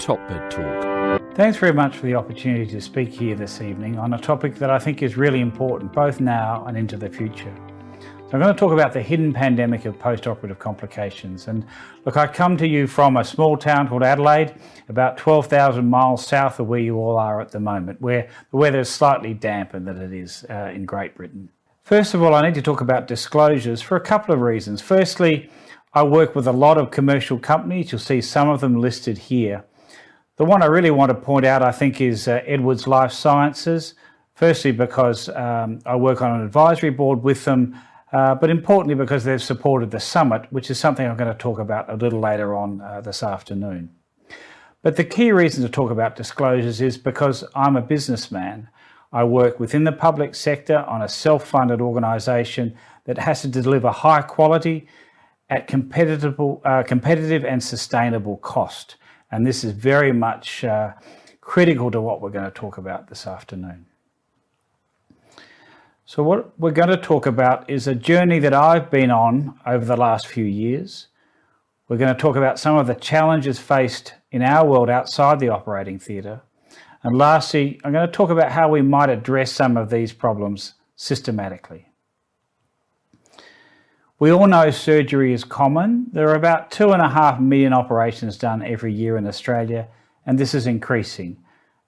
Hotbed Talk. Thanks very much for the opportunity to speak here this evening on a topic that I think is really important both now and into the future. So I'm going to talk about the hidden pandemic of post-operative complications. And look, I come to you from a small town called Adelaide, about 12,000 miles south of where you all are at the moment, where the weather is slightly damper than it is in Great Britain. First of all, I need to talk about disclosures for a couple of reasons. Firstly, I work with a lot of commercial companies. You'll see some of them listed here. The one I really want to point out, I think, is Edwards Life Sciences. Firstly, because I work on an advisory board with them, but importantly because they've supported the summit, which is something I'm going to talk about a little later on this afternoon. But the key reason to talk about disclosures is because I'm a businessman. I work within the public sector on a self-funded organisation that has to deliver high quality at competitive and sustainable cost. And this is very much critical to what we're going to talk about this afternoon. So what we're going to talk about is a journey that I've been on over the last few years. We're going to talk about some of the challenges faced in our world outside the operating theatre. And lastly, I'm going to talk about how we might address some of these problems systematically. We all know surgery is common. There are about 2.5 million operations done every year in Australia, and this is increasing,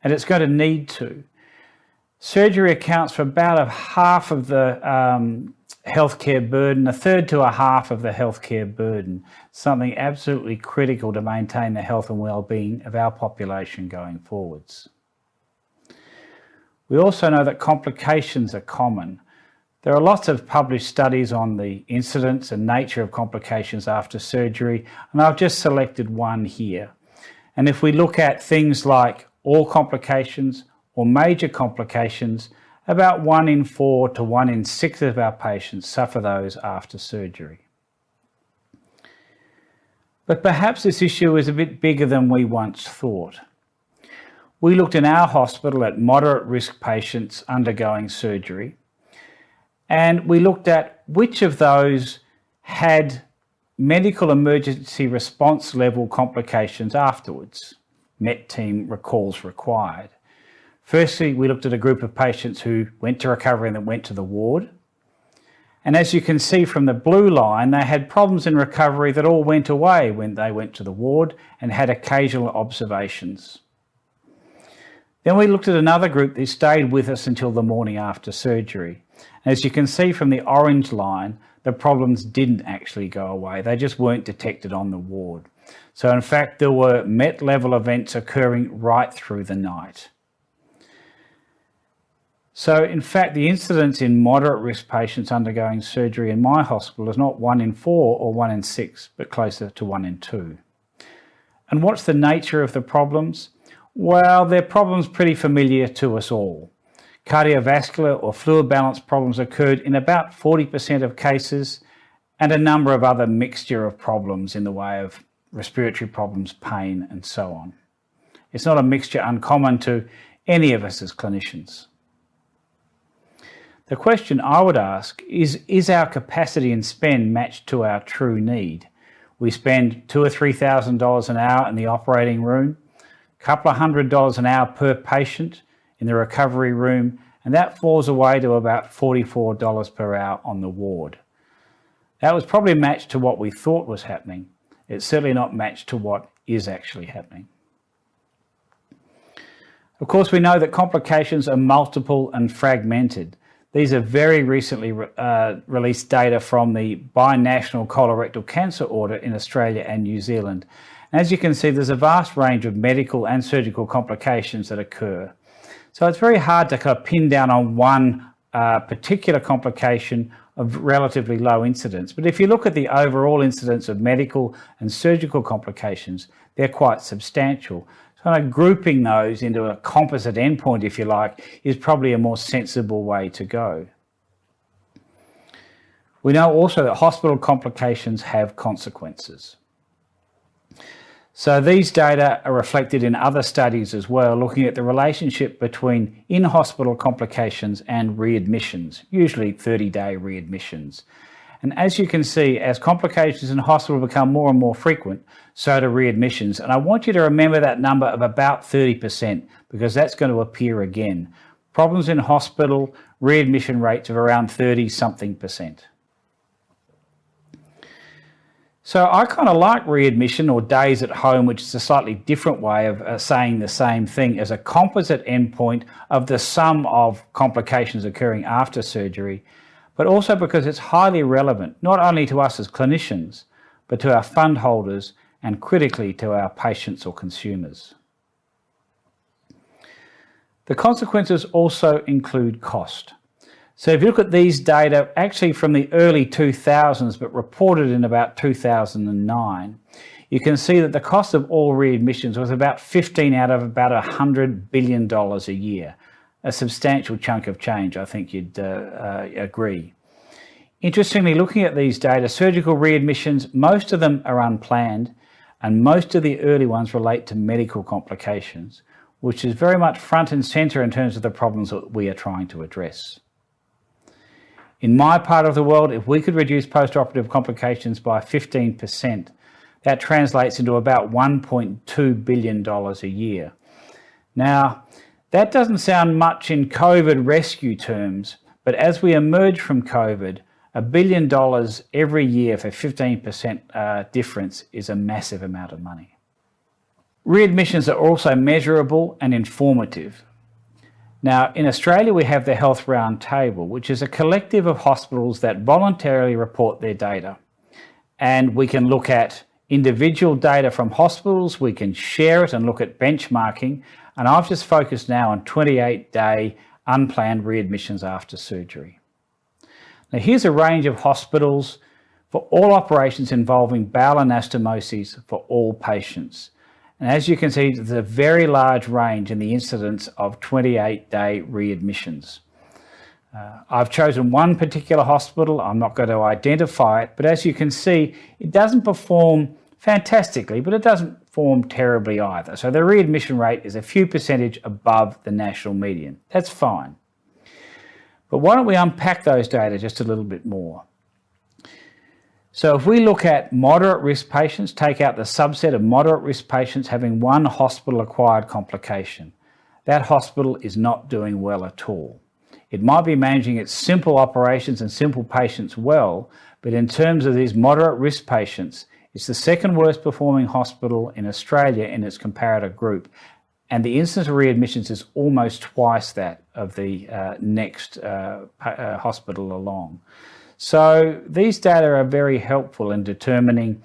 and it's going to need to. Surgery accounts for about half of the healthcare burden, a third to a half of the healthcare burden, something absolutely critical to maintain the health and well-being of our population going forwards. We also know that complications are common. There are lots of published studies on the incidence and nature of complications after surgery, and I've just selected one here. And if we look at things like all complications or major complications, about 1 in 4 to 1 in 6 of our patients suffer those after surgery. But perhaps this issue is a bit bigger than we once thought. We looked in our hospital at moderate risk patients undergoing surgery, and we looked at which of those had medical emergency response level complications afterwards, MET team recalls required. Firstly, we looked at a group of patients who went to recovery and then went to the ward. And as you can see from the blue line, they had problems in recovery that all went away when they went to the ward and had occasional observations. Then we looked at another group that stayed with us until the morning after surgery. As you can see from the orange line, the problems didn't actually go away. They just weren't detected on the ward. So in fact, there were MET level events occurring right through the night. So in fact, the incidence in moderate risk patients undergoing surgery in my hospital is not 1 in 4 or 1 in 6, but closer to 1 in 2. And what's the nature of the problems? Well, they're problems pretty familiar to us all. Cardiovascular or fluid balance problems occurred in about 40% of cases, and a number of other mixture of problems in the way of respiratory problems, pain, and so on. It's not a mixture uncommon to any of us as clinicians. The question I would ask is our capacity and spend matched to our true need? We spend $2,000 or $3,000 an hour in the operating room, a couple of $100 an hour per patient in the recovery room, and that falls away to about $44 per hour on the ward. That was probably matched to what we thought was happening. It's certainly not matched to what is actually happening. Of course, we know that complications are multiple and fragmented. These are very recently released data from the binational colorectal cancer audit in Australia and New Zealand. As you can see, there's a vast range of medical and surgical complications that occur. So it's very hard to kind of pin down on one particular complication of relatively low incidence. But if you look at the overall incidence of medical and surgical complications, they're quite substantial. So kind of grouping those into a composite endpoint, if you like, is probably a more sensible way to go. We know also that hospital complications have consequences. So these data are reflected in other studies as well, looking at the relationship between in-hospital complications and readmissions, usually 30-day readmissions. And as you can see, as complications in hospital become more and more frequent, so do readmissions. And I want you to remember that number of about 30%, because that's going to appear again. Problems in hospital, readmission rates of around 30-something%. So I kind of like readmission, or days at home, which is a slightly different way of saying the same thing, as a composite endpoint of the sum of complications occurring after surgery, but also because it's highly relevant, not only to us as clinicians, but to our fund holders and critically to our patients or consumers. The consequences also include cost. So if you look at these data, actually from the early 2000s, but reported in about 2009, you can see that the cost of all readmissions was about 15 out of about $100 billion a year. A substantial chunk of change, I think you'd agree. Interestingly, looking at these data, surgical readmissions, most of them are unplanned, and most of the early ones relate to medical complications, which is very much front and centre in terms of the problems that we are trying to address. In my part of the world, if we could reduce post-operative complications by 15%, that translates into about $1.2 billion a year. Now, that doesn't sound much in COVID rescue terms, but as we emerge from COVID, $1 billion every year for 15% difference is a massive amount of money. Readmissions are also measurable and informative. Now, in Australia, we have the Health Roundtable, which is a collective of hospitals that voluntarily report their data. And we can look at individual data from hospitals, we can share it and look at benchmarking. And I've just focused now on 28-day unplanned readmissions after surgery. Now, here's a range of hospitals for all operations involving bowel anastomosis for all patients. And as you can see, there's a very large range in the incidence of 28-day readmissions. I've chosen one particular hospital. I'm not going to identify it, but as you can see, it doesn't perform fantastically, but it doesn't perform terribly either. So the readmission rate is a few percentage above the national median. That's fine. But why don't we unpack those data just a little bit more? So if we look at moderate risk patients, take out the subset of moderate risk patients having one hospital-acquired complication, that hospital is not doing well at all. It might be managing its simple operations and simple patients well, but in terms of these moderate risk patients, it's the second worst performing hospital in Australia in its comparator group. And the incidence of readmissions is almost twice that of the next hospital along. So these data are very helpful in determining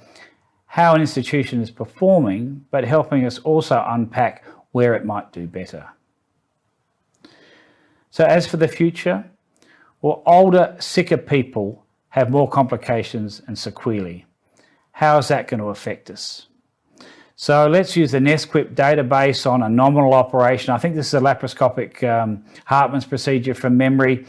how an institution is performing, but helping us also unpack where it might do better. So as for the future, well, older, sicker people have more complications and sequelae. How is that going to affect us? So let's use the NESQIP database on a nominal operation. I think this is a laparoscopic Hartmann's procedure from memory.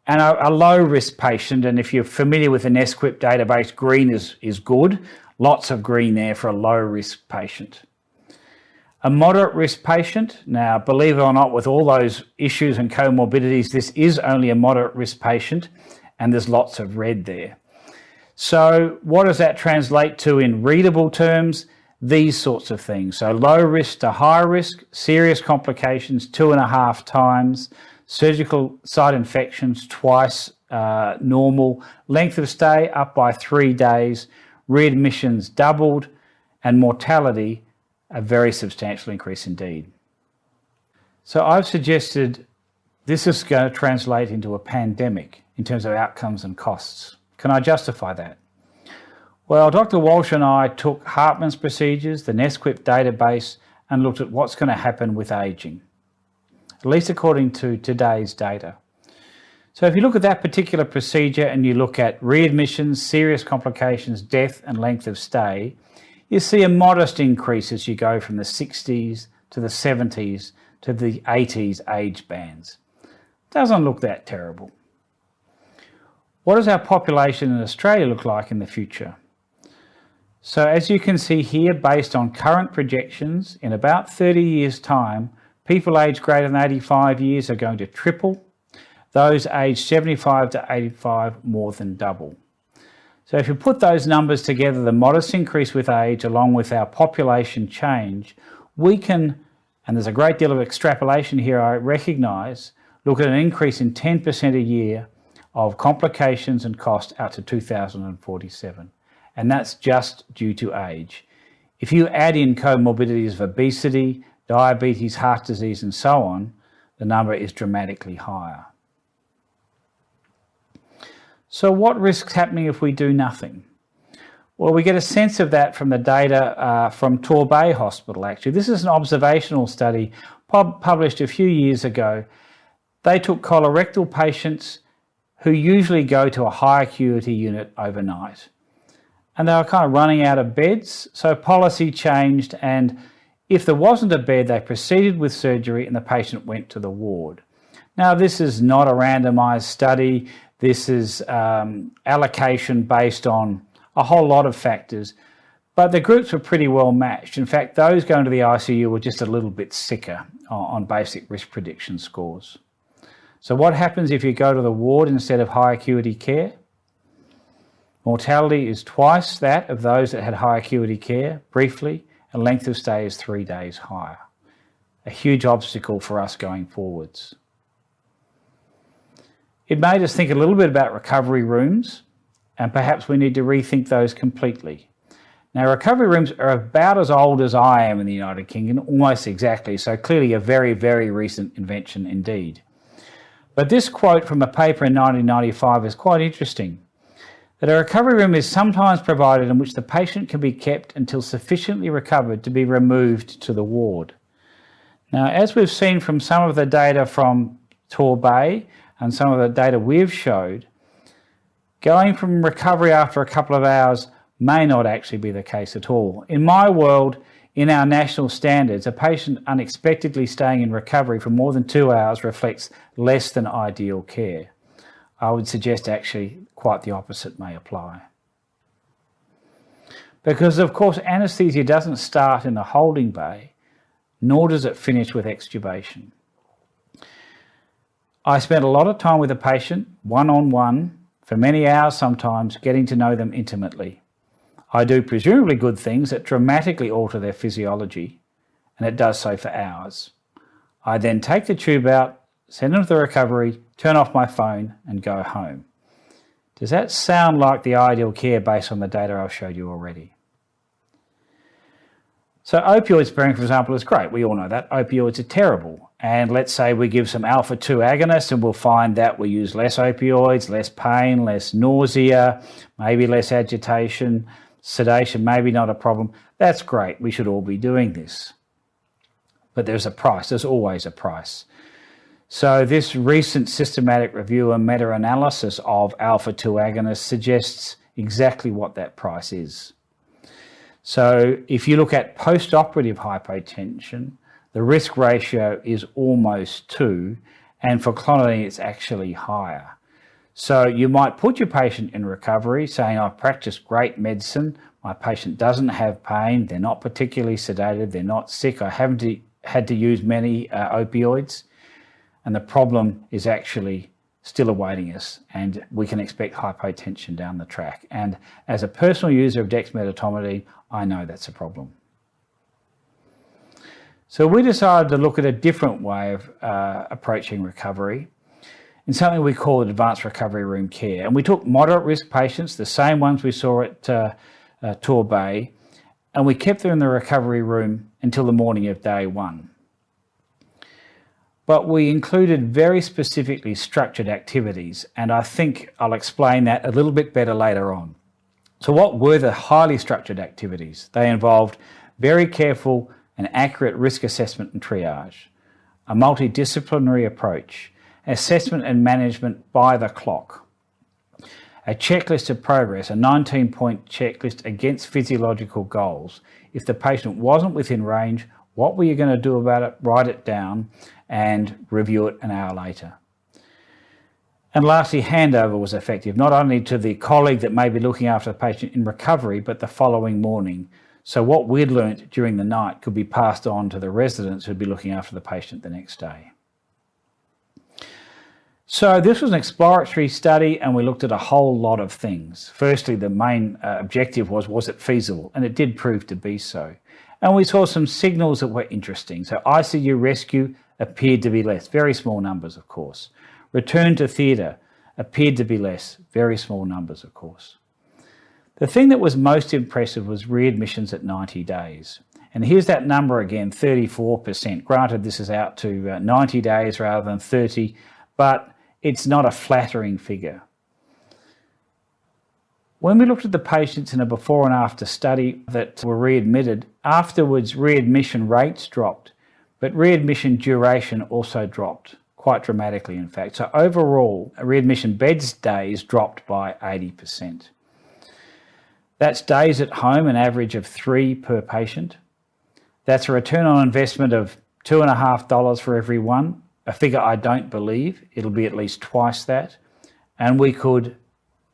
And a low-risk patient, and if you're familiar with the NESQIP database, green is good. Lots of green there for a low-risk patient. A moderate-risk patient, now believe it or not, with all those issues and comorbidities, this is only a moderate-risk patient, and there's lots of red there. So what does that translate to in readable terms? These sorts of things. So low risk to high risk, serious complications 2.5 times, surgical site infections twice normal, length of stay up by 3 days, readmissions doubled, and mortality a very substantial increase indeed. So I've suggested this is going to translate into a pandemic in terms of outcomes and costs. Can I justify that? Well, Dr. Walsh and I took Hartmann's procedures, the NESQIP database, and looked at what's going to happen with ageing, at least according to today's data. So if you look at that particular procedure and you look at readmissions, serious complications, death and length of stay, you see a modest increase as you go from the 60s to the 70s to the 80s age bands. Doesn't look that terrible. What does our population in Australia look like in the future? So as you can see here, based on current projections, in about 30 years' time, people aged greater than 85 years are going to triple. Those aged 75 to 85 more than double. So if you put those numbers together, the modest increase with age along with our population change, we can, and there's a great deal of extrapolation here I recognise, look at an increase in 10% a year of complications and cost out to 2047. And that's just due to age. If you add in comorbidities of obesity, diabetes, heart disease, and so on, the number is dramatically higher. So what risks happening if we do nothing? Well, we get a sense of that from the data from Torbay Hospital, actually. This is an observational study published a few years ago. They took colorectal patients who usually go to a high acuity unit overnight. And they were kind of running out of beds, so policy changed, and if there wasn't a bed, they proceeded with surgery and the patient went to the ward. Now, this is not a randomised study. This is allocation based on a whole lot of factors, but the groups were pretty well matched. In fact, those going to the ICU were just a little bit sicker on basic risk prediction scores. So what happens if you go to the ward instead of high acuity care? Mortality is twice that of those that had high acuity care, briefly, and length of stay is 3 days higher. A huge obstacle for us going forwards. It made us think a little bit about recovery rooms, and perhaps we need to rethink those completely. Now, recovery rooms are about as old as I am in the United Kingdom, almost exactly, so clearly a very, very recent invention indeed. But this quote from a paper in 1995 is quite interesting, that a recovery room is sometimes provided in which the patient can be kept until sufficiently recovered to be removed to the ward. Now, as we've seen from some of the data from Torbay and some of the data we've showed, going from recovery after a couple of hours may not actually be the case at all. In my world, in our national standards, a patient unexpectedly staying in recovery for more than 2 hours reflects less than ideal care. I would suggest actually quite the opposite may apply. Because of course anaesthesia doesn't start in the holding bay, nor does it finish with extubation. I spent a lot of time with a patient, one-on-one, for many hours sometimes, getting to know them intimately. I do presumably good things that dramatically alter their physiology, and it does so for hours. I then take the tube out, send them to the recovery, turn off my phone and go home. Does that sound like the ideal care based on the data I've showed you already? So opioid sparing, for example, is great. We all know that. Opioids are terrible. And let's say we give some alpha-2 agonists and we'll find that we use less opioids, less pain, less nausea, maybe less agitation, sedation, maybe not a problem. That's great. We should all be doing this. But there's a price. There's always a price. So this recent systematic review and meta-analysis of alpha-2 agonists suggests exactly what that price is. So if you look at post-operative hypotension, the risk ratio is almost 2, and for clonidine it's actually higher. So you might put your patient in recovery saying, I've practiced great medicine, my patient doesn't have pain, they're not particularly sedated, they're not sick, I haven't had to use many opioids, and the problem is actually still awaiting us, and we can expect hypotension down the track. And as a personal user of dexmedetomidine, I know that's a problem. So we decided to look at a different way of approaching recovery in something we call advanced recovery room care. And we took moderate risk patients, the same ones we saw at Torbay, and we kept them in the recovery room until the morning of day 1. But we included very specifically structured activities, and I think I'll explain that a little bit better later on. So what were the highly structured activities? They involved very careful and accurate risk assessment and triage, a multidisciplinary approach, assessment and management by the clock, a checklist of progress, a 19-point checklist against physiological goals. If the patient wasn't within range, what were you going to do about it? Write it down and review it an hour later. And lastly, handover was effective, not only to the colleague that may be looking after the patient in recovery, but the following morning. So what we'd learnt during the night could be passed on to the residents who'd be looking after the patient the next day. So this was an exploratory study and we looked at a whole lot of things. Firstly, the main objective was it feasible? And it did prove to be so. And we saw some signals that were interesting. So ICU rescue appeared to be less, very small numbers, of course. Return to theatre appeared to be less, very small numbers, of course. The thing that was most impressive was readmissions at 90 days. And here's that number again, 34%. Granted, this is out to 90 days rather than 30, but it's not a flattering figure. When we looked at the patients in a before and after study that were readmitted, afterwards readmission rates dropped, but readmission duration also dropped, quite dramatically in fact. So overall, readmission beds days dropped by 80%. That's days at home, an average of 3 per patient. That's a return on investment of $2.50 for every one, a figure I don't believe. It'll be at least twice that. And we could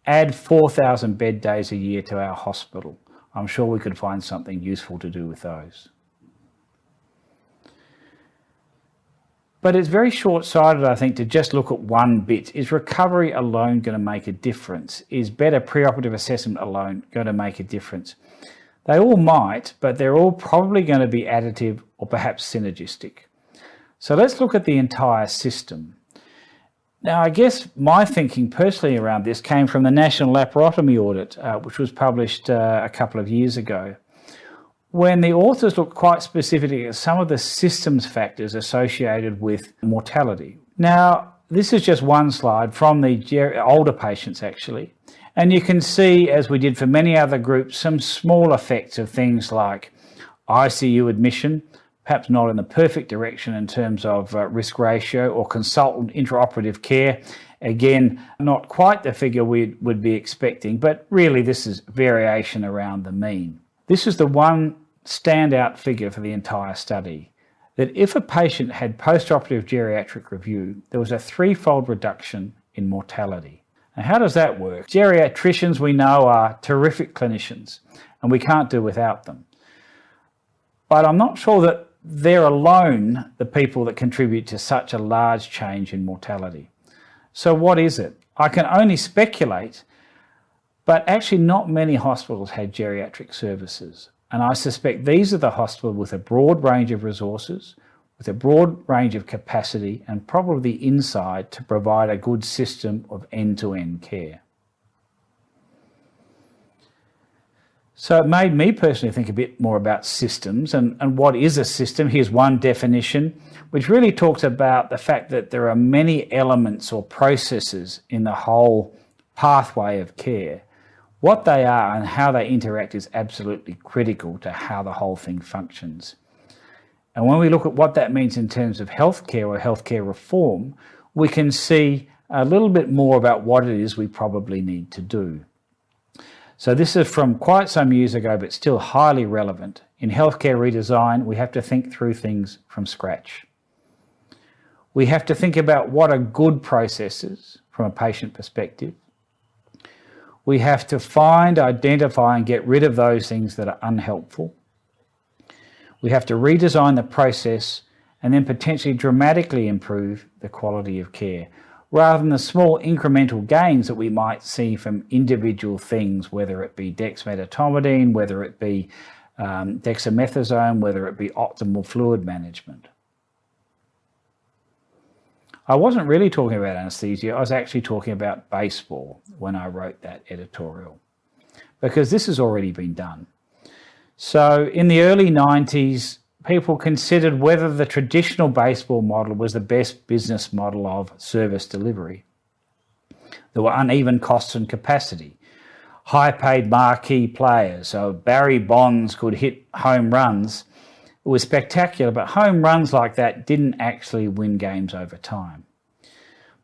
add 4,000 bed days a year to our hospital. I'm sure we could find something useful to do with those. But it's very short-sighted, I think, to just look at one bit. Is recovery alone going to make a difference? Is better preoperative assessment alone going to make a difference? They all might, but they're all probably going to be additive or perhaps synergistic. So let's look at the entire system. Now, I guess my thinking personally around this came from the National Laparotomy Audit, which was published a couple of years ago, when the authors looked quite specifically at some of the systems factors associated with mortality. Now, this is just one slide from the older patients, actually, and you can see, as we did for many other groups, some small effects of things like ICU admission, perhaps not in the perfect direction in terms of risk ratio, or consultant intraoperative care. Again, not quite the figure we would be expecting, but really this is variation around the mean. This is the one standout figure for the entire study, that if a patient had postoperative geriatric review, there was a 3-fold reduction in mortality. Now, how does that work? Geriatricians, we know, are terrific clinicians, and we can't do without them. But I'm not sure that they're alone the people that contribute to such a large change in mortality. So what is it? I can only speculate, but actually not many hospitals had geriatric services. And I suspect these are the hospitals with a broad range of resources, with a broad range of capacity, and probably the insight to provide a good system of end-to-end care. So it made me personally think a bit more about systems and what is a system. Here's one definition, which really talks about the fact that there are many elements or processes in the whole pathway of care. What they are and how they interact is absolutely critical to how the whole thing functions. And when we look at what that means in terms of healthcare or healthcare reform, we can see a little bit more about what it is we probably need to do. So this is from quite some years ago, but still highly relevant. In healthcare redesign, we have to think through things from scratch. We have to think about what are good processes from a patient perspective. We have to find, identify, and get rid of those things that are unhelpful. We have to redesign the process and then potentially dramatically improve the quality of care, rather than the small incremental gains that we might see from individual things, whether it be dexmedetomidine, whether it be dexamethasone, whether it be optimal fluid management. I wasn't really talking about anaesthesia, I was actually talking about baseball when I wrote that editorial, because this has already been done. So in the early 90s, people considered whether the traditional baseball model was the best business model of service delivery. There were uneven costs and capacity, high-paid marquee players, so Barry Bonds could hit home runs. It was spectacular, but home runs like that didn't actually win games over time.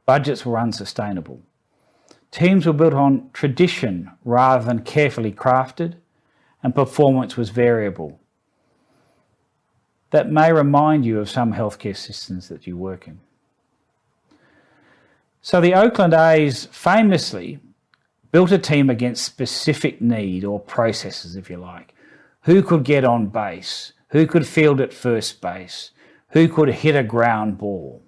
Budgets were unsustainable. Teams were built on tradition rather than carefully crafted, and performance was variable. That may remind you of some healthcare systems that you work in. So the Oakland A's famously built a team against specific need, or processes if you like. Who could get on base? Who could field at first base? Who could hit a ground ball?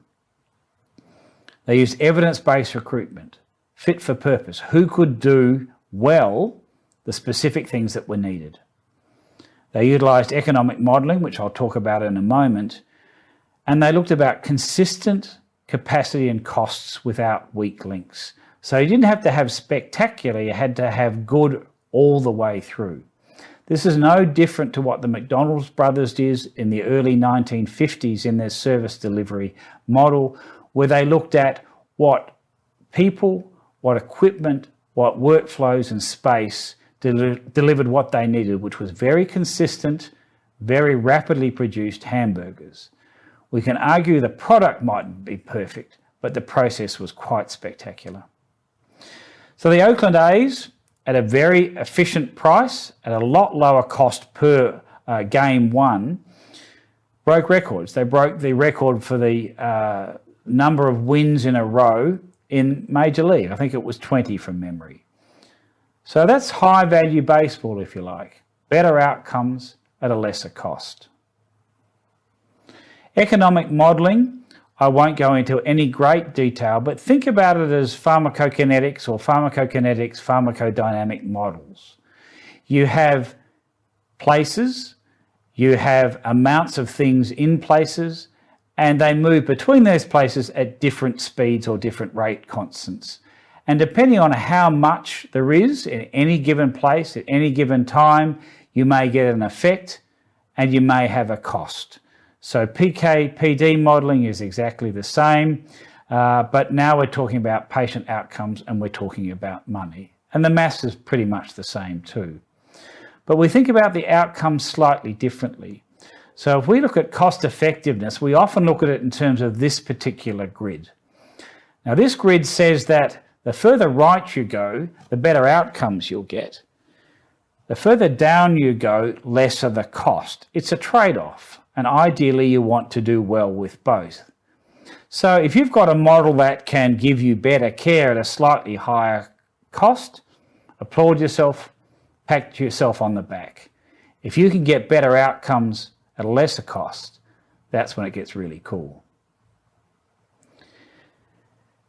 They used evidence-based recruitment, fit for purpose, who could do well the specific things that were needed. They utilised economic modelling, which I'll talk about in a moment, and they looked about consistent capacity and costs without weak links. So you didn't have to have spectacular, you had to have good all the way through. This is no different to what the McDonald's brothers did in the early 1950s in their service delivery model, where they looked at what people, what equipment, what workflows and space delivered what they needed, which was very consistent, very rapidly produced hamburgers. We can argue the product mightn't be perfect, but the process was quite spectacular. So the Oakland A's, at a very efficient price, at a lot lower cost per game won, broke records. They broke the record for the number of wins in a row in Major League. I think it was 20 from memory. So that's high value baseball, if you like. Better outcomes at a lesser cost. Economic modelling, I won't go into any great detail, but think about it as pharmacokinetics or pharmacokinetics, pharmacodynamic models. You have places, you have amounts of things in places, and they move between those places at different speeds or different rate constants. And depending on how much there is in any given place at any given time, you may get an effect and you may have a cost. So PK/PD modelling is exactly the same, but now we're talking about patient outcomes and we're talking about money. And the maths is pretty much the same too. But we think about the outcomes slightly differently. So if we look at cost effectiveness, we often look at it in terms of this particular grid. Now this grid says that the further right you go, the better outcomes you'll get. The further down you go, lesser the cost. It's a trade-off. And ideally you want to do well with both. So if you've got a model that can give you better care at a slightly higher cost, applaud yourself, pat yourself on the back. If you can get better outcomes at a lesser cost, that's when it gets really cool.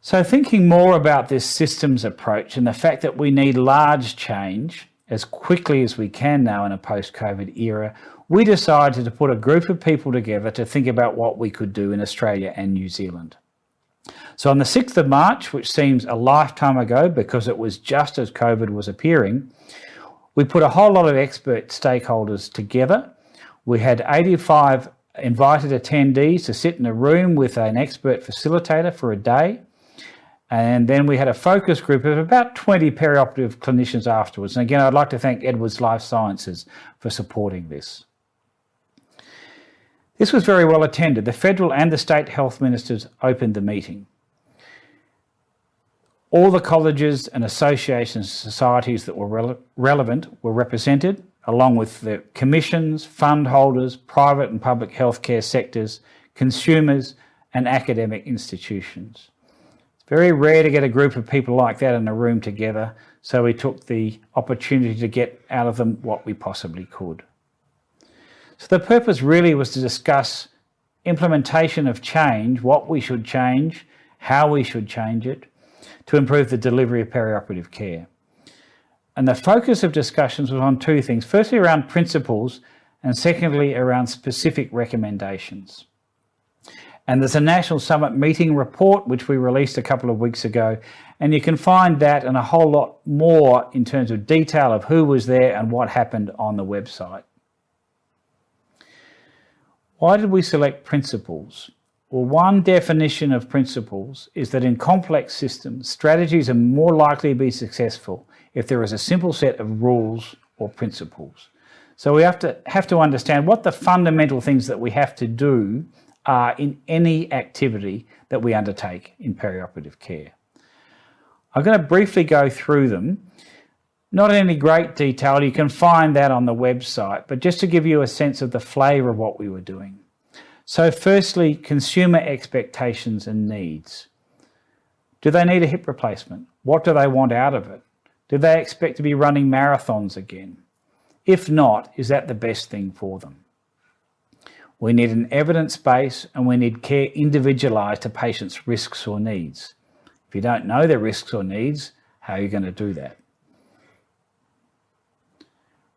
So thinking more about this systems approach and the fact that we need large change as quickly as we can now in a post-COVID era, we decided to put a group of people together to think about what we could do in Australia and New Zealand. So on the 6th of March, which seems a lifetime ago because it was just as COVID was appearing, we put a whole lot of expert stakeholders together. We had 85 invited attendees to sit in a room with an expert facilitator for a day. And then we had a focus group of about 20 perioperative clinicians afterwards. And again, I'd like to thank Edwards Life Sciences for supporting this. This was very well attended. The federal and the state health ministers opened the meeting. All the colleges and associations and societies that were relevant were represented, along with the commissions, fund holders, private and public healthcare sectors, consumers and academic institutions. It's very rare to get a group of people like that in a room together, so we took the opportunity to get out of them what we possibly could. So the purpose really was to discuss implementation of change, what we should change, how we should change it, to improve the delivery of perioperative care. And the focus of discussions was on two things. Firstly, around principles, and secondly, around specific recommendations. And there's a National Summit meeting report, which we released a couple of weeks ago, and you can find that and a whole lot more in terms of detail of who was there and what happened on the website. Why did we select principles? Well, one definition of principles is that in complex systems, strategies are more likely to be successful if there is a simple set of rules or principles. So we have to understand what the fundamental things that we have to do are in any activity that we undertake in perioperative care. I'm going to briefly go through them. Not in any great detail, you can find that on the website, but just to give you a sense of the flavour of what we were doing. So firstly, consumer expectations and needs. Do they need a hip replacement? What do they want out of it? Do they expect to be running marathons again? If not, is that the best thing for them? We need an evidence base, and we need care individualised to patients' risks or needs. If you don't know their risks or needs, how are you going to do that?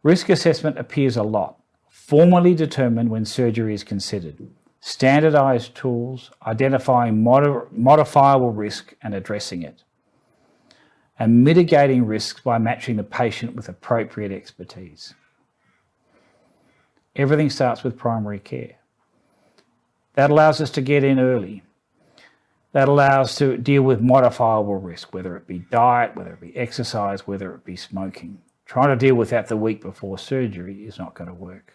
Risk assessment appears a lot, formally determined when surgery is considered. Standardised tools, identifying modifiable risk and addressing it. And mitigating risks by matching the patient with appropriate expertise. Everything starts with primary care. That allows us to get in early. That allows us to deal with modifiable risk, whether it be diet, whether it be exercise, whether it be smoking. Trying to deal with that the week before surgery is not going to work.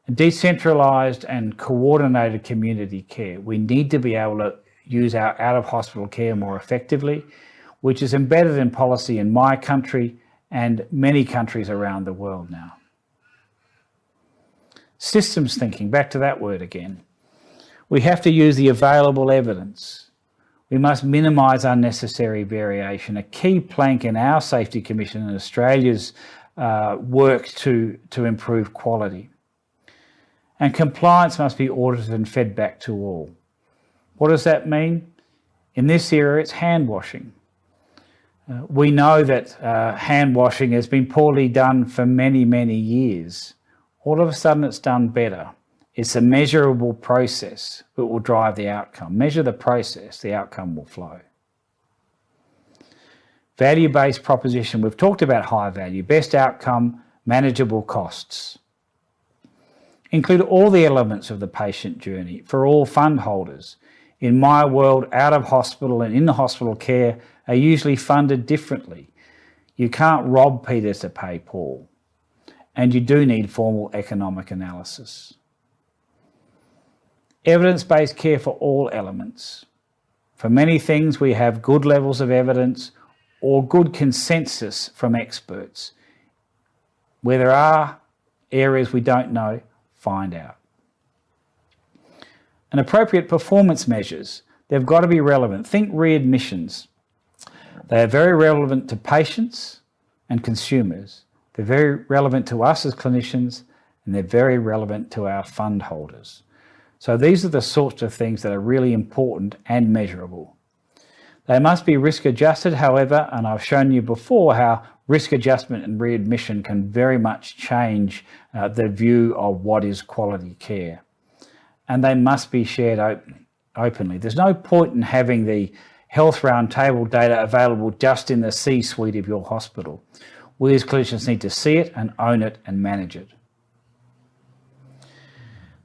Decentralised and coordinated community care. We need to be able to use our out-of-hospital care more effectively, which is embedded in policy in my country and many countries around the world now. Systems thinking, back to that word again. We have to use the available evidence. We must minimise unnecessary variation. A key plank in our Safety Commission and Australia's work to improve quality. And compliance must be audited and fed back to all. What does that mean? In this area, it's hand washing. We know that hand washing has been poorly done for many, many years. All of a sudden, it's done better. It's a measurable process that will drive the outcome. Measure the process, the outcome will flow. Value-based proposition. We've talked about high value, best outcome, manageable costs. Include all the elements of the patient journey for all fund holders. In my world, out of hospital and in the hospital care are usually funded differently. You can't rob Peter to pay Paul. And you do need formal economic analysis. Evidence-based care for all elements. For many things, we have good levels of evidence or good consensus from experts. Where there are areas we don't know, find out. And appropriate performance measures, they've got to be relevant. Think readmissions. They are very relevant to patients and consumers. They're very relevant to us as clinicians, and they're very relevant to our fund holders. So these are the sorts of things that are really important and measurable. They must be risk adjusted, however, and I've shown you before how risk adjustment and readmission can very much change the view of what is quality care. And they must be shared openly. There's no point in having the health roundtable data available just in the C-suite of your hospital. We as clinicians need to see it and own it and manage it.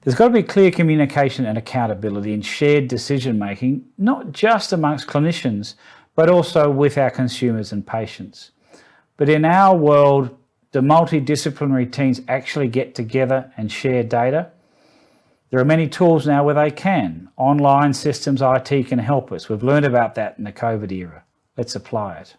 There's got to be clear communication and accountability and shared decision making, not just amongst clinicians, but also with our consumers and patients. But in our world, do multidisciplinary teams actually get together and share data? There are many tools now where they can. Online systems, IT can help us. We've learned about that in the COVID era. Let's apply it.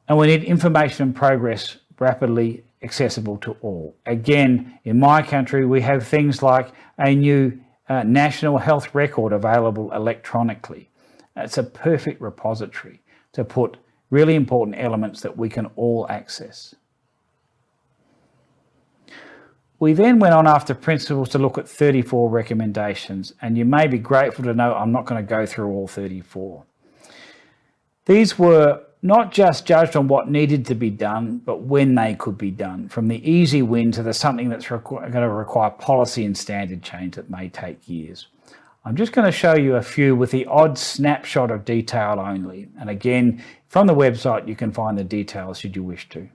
And we need information and progress rapidly accessible to all. Again, in my country, we have things like a new national health record available electronically. It's a perfect repository to put really important elements that we can all access. We then went on after principles to look at 34 recommendations, and you may be grateful to know I'm not going to go through all 34. These were not just judged on what needed to be done, but when they could be done, from the easy win to the something that's going to require policy and standard change that may take years. I'm just going to show you a few with the odd snapshot of detail only. And again, from the website, you can find the details should you wish to.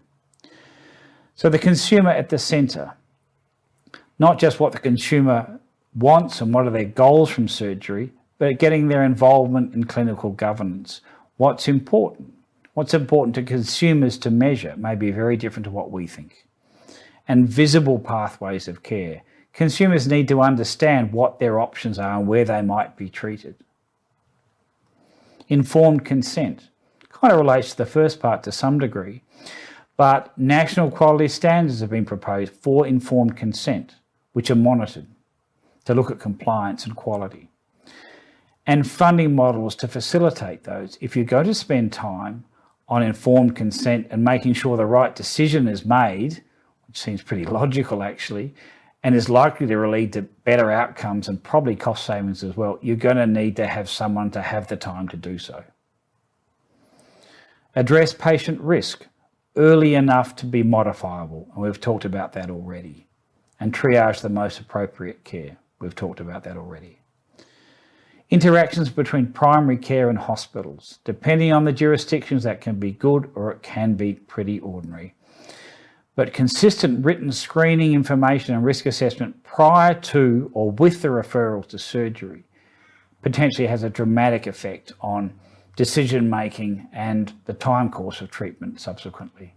So the consumer at the centre, not just what the consumer wants and what are their goals from surgery, but getting their involvement in clinical governance. What's important? What's important to consumers to measure may be very different to what we think. And visible pathways of care. Consumers need to understand what their options are and where they might be treated. Informed consent. Kind of relates to the first part to some degree, but national quality standards have been proposed for informed consent, which are monitored to look at compliance and quality. And funding models to facilitate those. If you're going to spend time on informed consent and making sure the right decision is made, which seems pretty logical actually, and is likely to lead to better outcomes and probably cost savings as well, you're going to need to have someone to have the time to do so. Address patient risk early enough to be modifiable, and we've talked about that already. And triage the most appropriate care. We've talked about that already. Interactions between primary care and hospitals. Depending on the jurisdictions, that can be good or it can be pretty ordinary. But consistent written screening information and risk assessment prior to or with the referral to surgery potentially has a dramatic effect on decision making and the time course of treatment subsequently.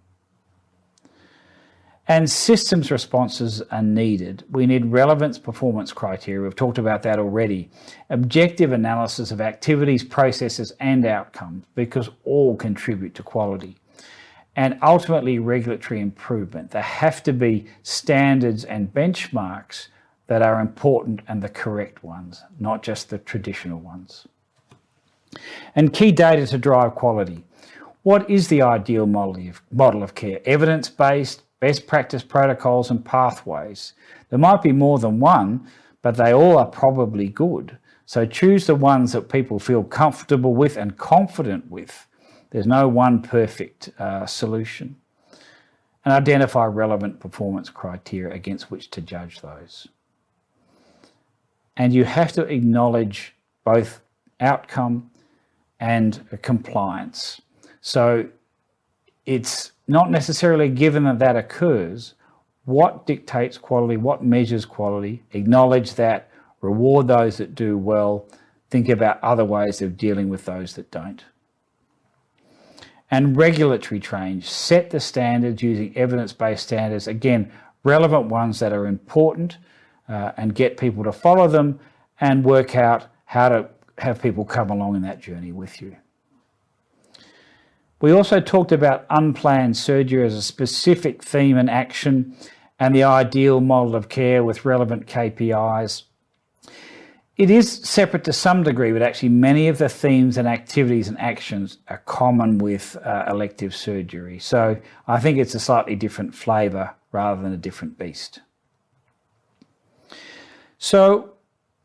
And systems responses are needed. We need relevance performance criteria. We've talked about that already. Objective analysis of activities, processes and outcomes, because all contribute to quality. And ultimately regulatory improvement. There have to be standards and benchmarks that are important and the correct ones, not just the traditional ones. And key data to drive quality. What is the ideal model of care? Evidence-based, best practice protocols and pathways. There might be more than one, but they all are probably good. So choose the ones that people feel comfortable with and confident with. There's no one perfect solution. And identify relevant performance criteria against which to judge those. And you have to acknowledge both outcome and compliance. So it's not necessarily given that that occurs. What dictates quality? What measures quality? Acknowledge that, reward those that do well, think about other ways of dealing with those that don't. And regulatory change, set the standards using evidence-based standards, again, relevant ones that are important, and get people to follow them and work out how to have people come along in that journey with you. We also talked about unplanned surgery as a specific theme and action and the ideal model of care with relevant KPIs. It is separate to some degree, but actually many of the themes and activities and actions are common with elective surgery. So I think it's a slightly different flavour rather than a different beast. So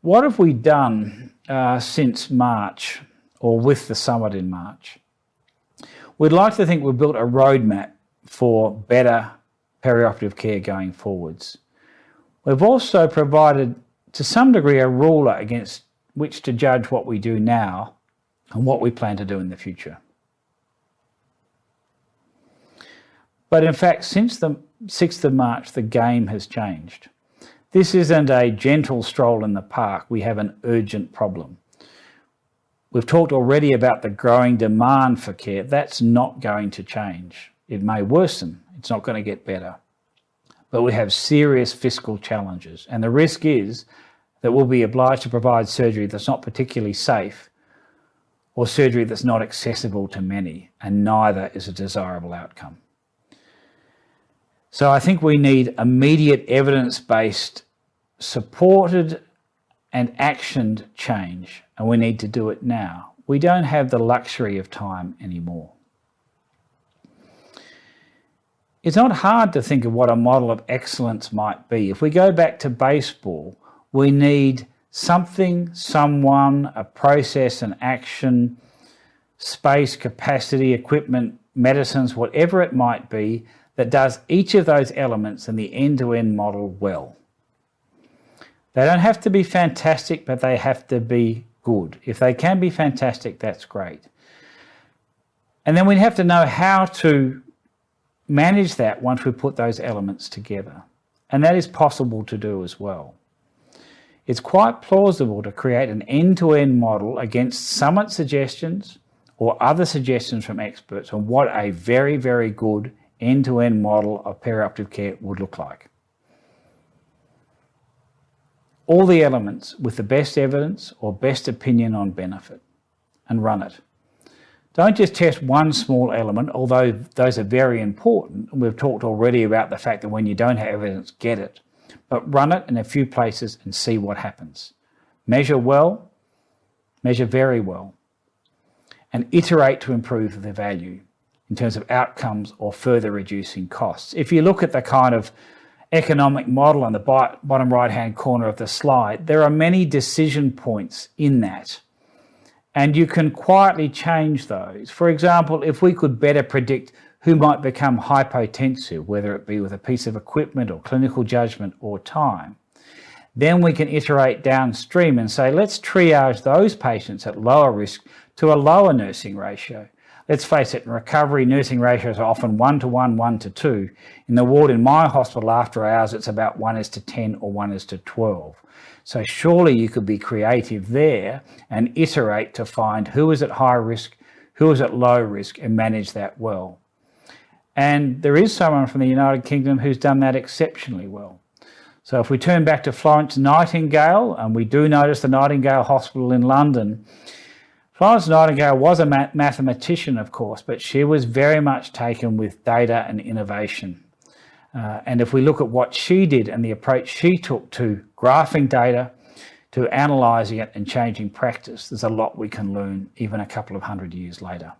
what have we done since March, or with the summit in March? We'd like to think we've built a roadmap for better perioperative care going forwards. We've also provided, to some degree, a ruler against which to judge what we do now and what we plan to do in the future. But in fact, since the 6th of March, the game has changed. This isn't a gentle stroll in the park. We have an urgent problem. We've talked already about the growing demand for care. That's not going to change. It may worsen. It's not going to get better. But we have serious fiscal challenges. And the risk is that we'll be obliged to provide surgery that's not particularly safe or surgery that's not accessible to many, and neither is a desirable outcome. So I think we need immediate evidence-based, supported and actioned change, and we need to do it now. We don't have the luxury of time anymore. It's not hard to think of what a model of excellence might be. If we go back to baseball, we need something, someone, a process, an action, space, capacity, equipment, medicines, whatever it might be, that does each of those elements in the end-to-end model well. They don't have to be fantastic, but they have to be good. If they can be fantastic, that's great. And then we have to know how to manage that once we put those elements together. And that is possible to do as well. It's quite plausible to create an end-to-end model against summit suggestions or other suggestions from experts on what a very, very good end-to-end model of perioperative care would look like. All the elements with the best evidence or best opinion on benefit, and run it. Don't just test one small element, although those are very important. We've talked already about the fact that when you don't have evidence, get it. But run it in a few places and see what happens. Measure well, measure very well, and iterate to improve the value in terms of outcomes or further reducing costs. If you look at the kind of economic model on the bottom right-hand corner of the slide, there are many decision points in that. And you can quietly change those. For example, if we could better predict who might become hypotensive, whether it be with a piece of equipment or clinical judgment or time, then we can iterate downstream and say, let's triage those patients at lower risk to a lower nursing ratio. Let's face it, in recovery, nursing ratios are often 1:1, 1:2. In the ward in my hospital after hours, it's about 1:10 or 1:12. So surely you could be creative there and iterate to find who is at high risk, who is at low risk, and manage that well. And there is someone from the United Kingdom who's done that exceptionally well. So if we turn back to Florence Nightingale, and we do notice the Nightingale Hospital in London, Florence Nightingale was a mathematician, of course, but she was very much taken with data and innovation. And if we look at what she did and the approach she took to graphing data, to analysing it and changing practice, there's a lot we can learn even a couple of 100 years later.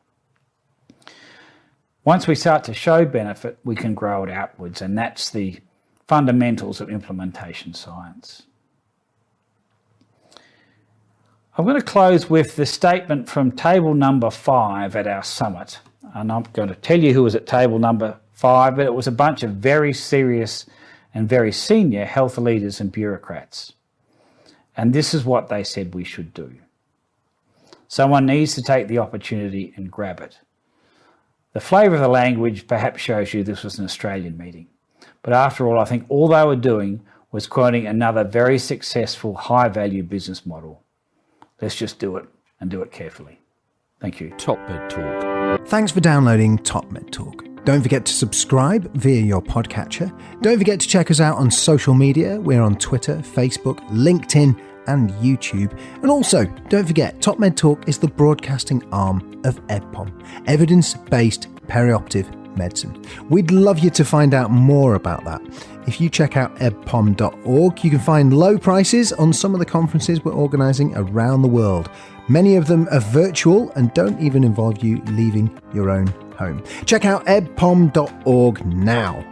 Once we start to show benefit, we can grow it outwards, and that's the fundamentals of implementation science. I'm going to close with the statement from table number 5 at our summit. And I'm going to tell you who was at table number 5, but it was a bunch of very serious and very senior health leaders and bureaucrats. And this is what they said we should do. Someone needs to take the opportunity and grab it. The flavour of the language perhaps shows you this was an Australian meeting. But after all, I think all they were doing was quoting another very successful high-value business model. Let's just do it, and do it carefully. Thank you. Top Med Talk. Thanks for downloading Top Med Talk. Don't forget to subscribe via your podcatcher. Don't forget to check us out on social media. We're on Twitter, Facebook, LinkedIn and YouTube. And also, don't forget, Top Med Talk is the broadcasting arm of EBPOM, Evidence-Based Perioperative Medicine. We'd love you to find out more about that. If you check out ebpom.org, you can find low prices on some of the conferences we're organising around the world. Many of them are virtual and don't even involve you leaving your own home. Check out ebpom.org now.